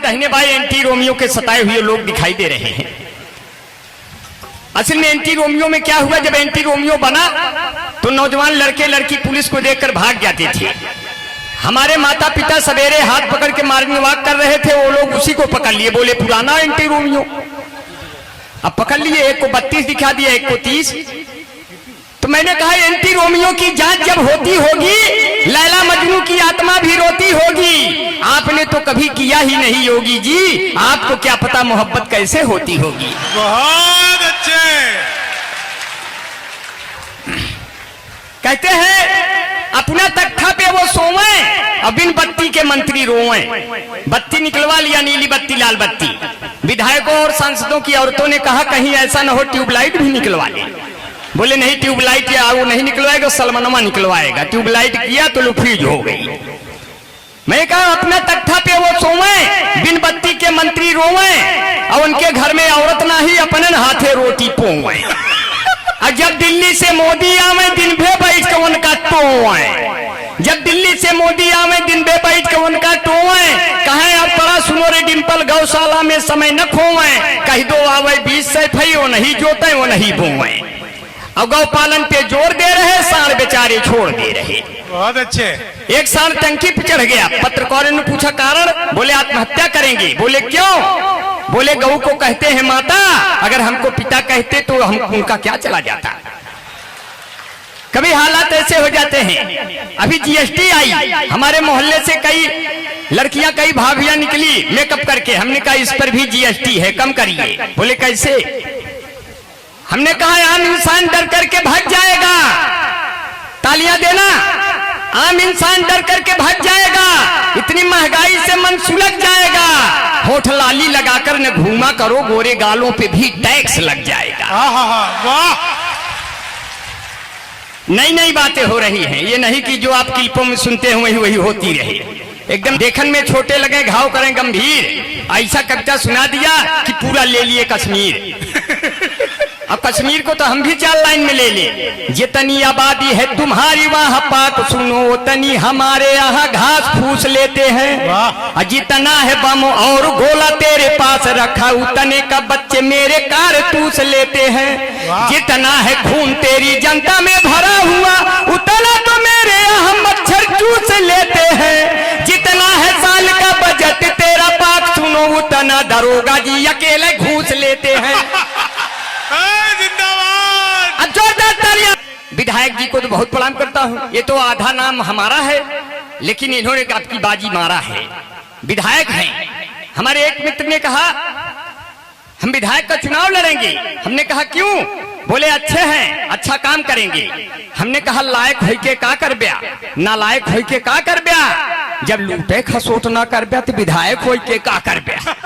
कहने भाई anti Romeo के सताए हुए लोग दिखाई दे रहे हैं। असल में एंटी रोमियो में क्या हुआ, जब एंटी रोमियो बना तो नौजवान लड़के लड़की पुलिस को देखकर भाग जाते थे। हमारे माता पिता सवेरे हाथ पकड़ के मार्निंग वॉक कर रहे थे, वो लोग उसी को पकड़ लिए, बोले पुराना एंटी रोमियो। अब पकड़ लिए, एक को 32 दिखा दिया, एक को 30। तो मैंने कहा एंटी रोमियो की जांच जब होती होगी, लैला मजनू की आत्मा भी रोती होगी। आपने तो कभी किया ही नहीं योगी जी, आपको क्या पता मोहब्बत कैसे होती होगी। बहुत अच्छे। कहते हैं अपना तख्ता पे वो सोवे और बिन बत्ती के मंत्री रोवे। बत्ती निकलवा लिया, नीली बत्ती लाल बत्ती। विधायकों और सांसदों की औरतों ने कहा कहीं ऐसा न हो ट्यूबलाइट भी निकलवा ले। बोले नहीं ट्यूबलाइट या वो नहीं निकलवाएगा, सलमनमा निकलवाएगा। ट्यूबलाइट किया तो लुफीज हो गई। मैं कहा अपना तख्ता पे वो सोवे, बिन बत्ती के मंत्री रोवे और उनके घर में औरत ना ही अपने हाथे रोटी पोवे। और जब दिल्ली से मोदी आवे दिन भे बैठ के उनका टोवे। जब दिल्ली से मोदी आवे दिन भे बैठ के उनका टोवे। कहे अब पड़ा सुनो रे डिंपल, गौशाला में समय न खोवे। कह दो आवे 20 से फई, वो नहीं जोते वो नहीं बोवे। और गौ पालन पे जोर दे रहे, सांड बेचारे छोड़ दे रहे। बहुत अच्छे। एक सांड टंकी पे चढ़ गया, पत्रकारों ने पूछा कारण, बोले आत्महत्या करेंगे। बोले क्यों? बोले गऊ को कहते हैं माता, अगर हमको पिता कहते तो हम उनका क्या चला जाता। कभी हालात ऐसे हो जाते हैं। अभी जीएसटी आई, हमारे मोहल्ले से कई लड़कियां कई भाभियां निकली मेकअप करके। हमने कहा इस पर भी जीएसटी है, कम करिए। बोले कैसे? हमने कहा आम इंसान डर करके भाग जाएगा। तालियां देना। आम इंसान डर करके भाग जाएगा, इतनी महंगाई से मन सुलग जाएगा। होठ लाली लगाकर न घूमा करो, गोरे गालों पे भी टैक्स लग जाएगा। वाह। नई नई बातें हो रही हैं, ये नहीं कि जो आप क्लिपों में सुनते हैं वही वही होती रहे। एकदम देखन में छोटे लगे घाव करें गंभीर। ऐसा कविता सुना दिया कि पूरा ले लिए कश्मीर। अब कश्मीर को तो हम भी 4 लाइन में ले ले। जितनी आबादी है तुम्हारी वहाँ पाक सुनो, तनी हमारे यहाँ घास फूस लेते हैं। जितना है बम और गोला तेरे पास रखा, उतने का बच्चे मेरे कारतूस लेते हैं। जितना है खून तेरी जनता में भरा हुआ, उतना तो मेरे यहाँ मच्छर चूस लेते हैं। जितना है साल का बजट तेरा पाक सुनो, उतना दरोगा जी अकेले घूस लेते हैं। विधायक जी को तो बहुत प्रणाम करता हूँ, ये तो आधा नाम हमारा है, लेकिन इन्होंने आपकी बाजी मारा है। विधायक हैं। हमारे एक मित्र ने कहा हम विधायक का चुनाव लड़ेंगे। हमने कहा क्यों? बोले अच्छे हैं, अच्छा काम करेंगे। हमने कहा लायक हो के का कर ब्या, नालायक हो के का कर ब्या। जब लूटे खसोट ना कर ब्या तो विधायक हो के का कर ब्या।